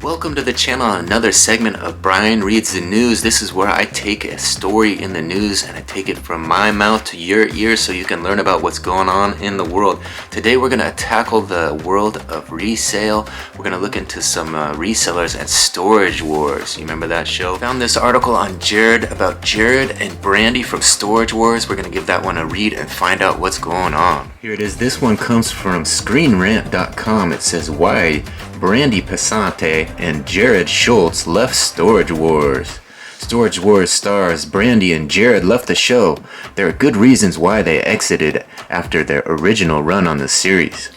Welcome to the channel, another segment of Brian Reads the News. This is where I take a story in the news and I take it from my mouth to your ears so you can learn about what's going on in the world. Today we're going to tackle the world of resale. We're going to look into some resellers and storage wars. You remember that show? Found this article on Jarrod about Jarrod and Brandi from Storage Wars. We're going to give that one a read and find out what's going on. Here it is. This one comes from ScreenRant.com. It says, why Brandi Passante and Jarrod Schultz left Storage Wars. Storage Wars stars Brandi and Jarrod left the show. There are good reasons why they exited after their original run on the series.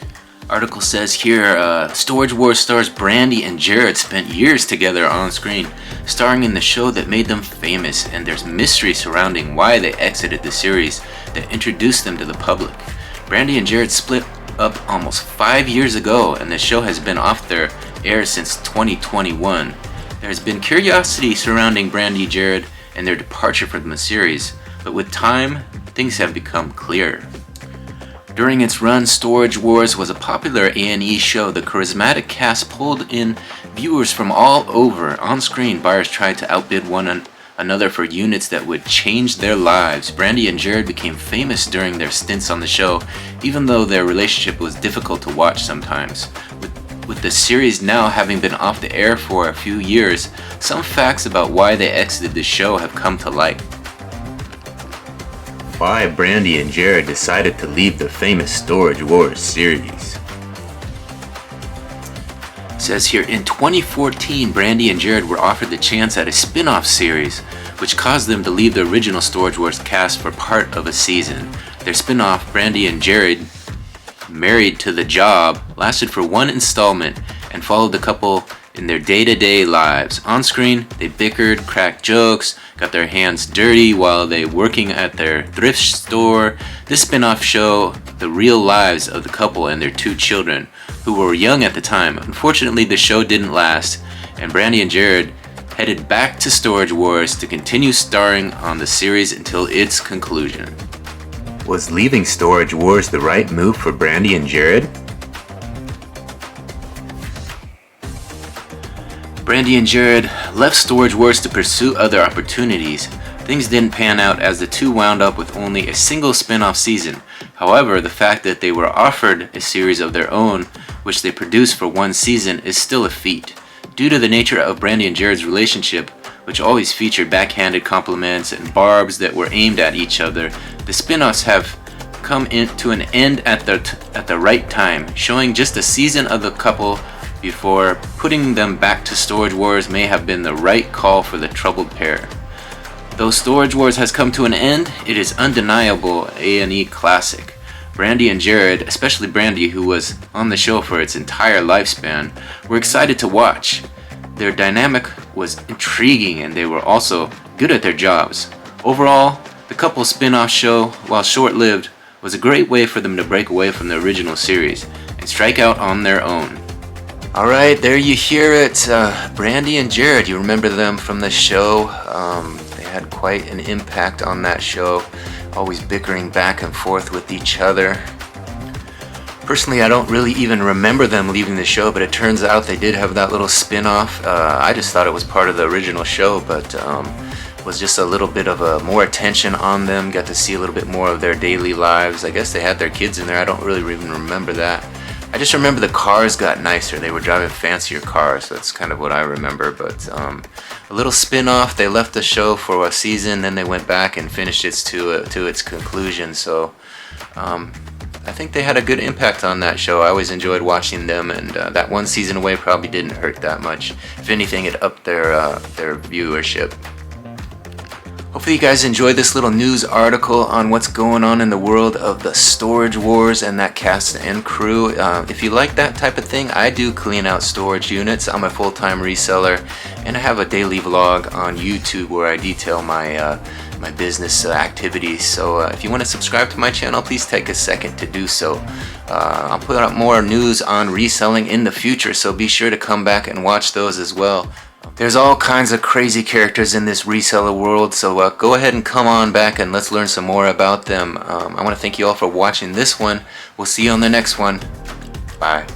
Article says here, Storage Wars stars Brandi and Jarrod spent years together on screen, starring in the show that made them famous, and there's mystery surrounding why they exited the series that introduced them to the public. Brandi and Jarrod split up almost 5 years ago, and the show has been off their air since 2021. There has been curiosity surrounding Brandi, Jarrod, and their departure from the series, but with time, things have become clearer. During its run, Storage Wars was a popular A&E show. The charismatic cast pulled in viewers from all over. On screen, buyers tried to outbid one another for units that would change their lives. Brandi and Jarrod became famous during their stints on the show, even though their relationship was difficult to watch sometimes. With the series now having been off the air for a few years, some facts about why they exited the show have come to light. Why Brandi and Jarrod decided to leave the famous Storage Wars series. It says here, in 2014, Brandi and Jarrod were offered the chance at a spin-off series, which caused them to leave the original Storage Wars cast for part of a season. Their spin-off, Brandi and Jarrod Married to the Job, lasted for one installment and followed the couple in their day-to-day lives. On screen, they bickered, cracked jokes, got their hands dirty while they working at their thrift store. This spin-off show the real lives of the couple and their two children, who were young at the time. Unfortunately, the show didn't last, and Brandi and Jarrod headed back to Storage Wars to continue starring on the series until its conclusion. Was leaving Storage Wars the right move for Brandi and Jarrod? Brandi and Jarrod left Storage Wars to pursue other opportunities. Things didn't pan out as the two wound up with only a single spin-off season. However, the fact that they were offered a series of their own, which they produced for one season, is still a feat. Due to the nature of Brandi and Jarrod's relationship, which always featured backhanded compliments and barbs that were aimed at each other, the spin-offs have come to an end at the right time. Showing just a season of the couple before putting them back to Storage Wars may have been the right call for the troubled pair. Though Storage Wars has come to an end, it is undeniable A&E classic. Brandi and Jarrod, especially Brandi, who was on the show for its entire lifespan, were excited to watch. Their dynamic was intriguing and they were also good at their jobs. Overall, the couple's spin-off show, while short-lived, was a great way for them to break away from the original series and strike out on their own. Alright, there you hear it. Brandi and Jarrod, you remember them from the show. They had quite an impact on that show, always bickering back and forth with each other. Personally, I don't really even remember them leaving the show, but it turns out they did have that little spin-off. I just thought it was part of the original show, but was just a little bit of more attention on them. Got to see a little bit more of their daily lives. I guess they had their kids in there. I don't really even remember that. I just remember the cars got nicer. They were driving fancier cars. That's kind of what I remember. But a little spin-off. They left the show for a season, then they went back and finished it to its conclusion. So I think they had a good impact on that show. I always enjoyed watching them, and that one season away probably didn't hurt that much. If anything, it upped their viewership. Hopefully you guys enjoyed this little news article on what's going on in the world of the Storage Wars and that cast and crew. If you like that type of thing, I do clean out storage units. I'm a full-time reseller, and I have a daily vlog on YouTube where I detail my business activities. So if you want to subscribe to my channel, please take a second to do so. I'll put out more news on reselling in the future, so be sure to come back and watch those as well. There's all kinds of crazy characters in this reseller world, so go ahead and come on back and let's learn some more about them. I want to thank you all for watching this one. We'll see you on the next one. Bye.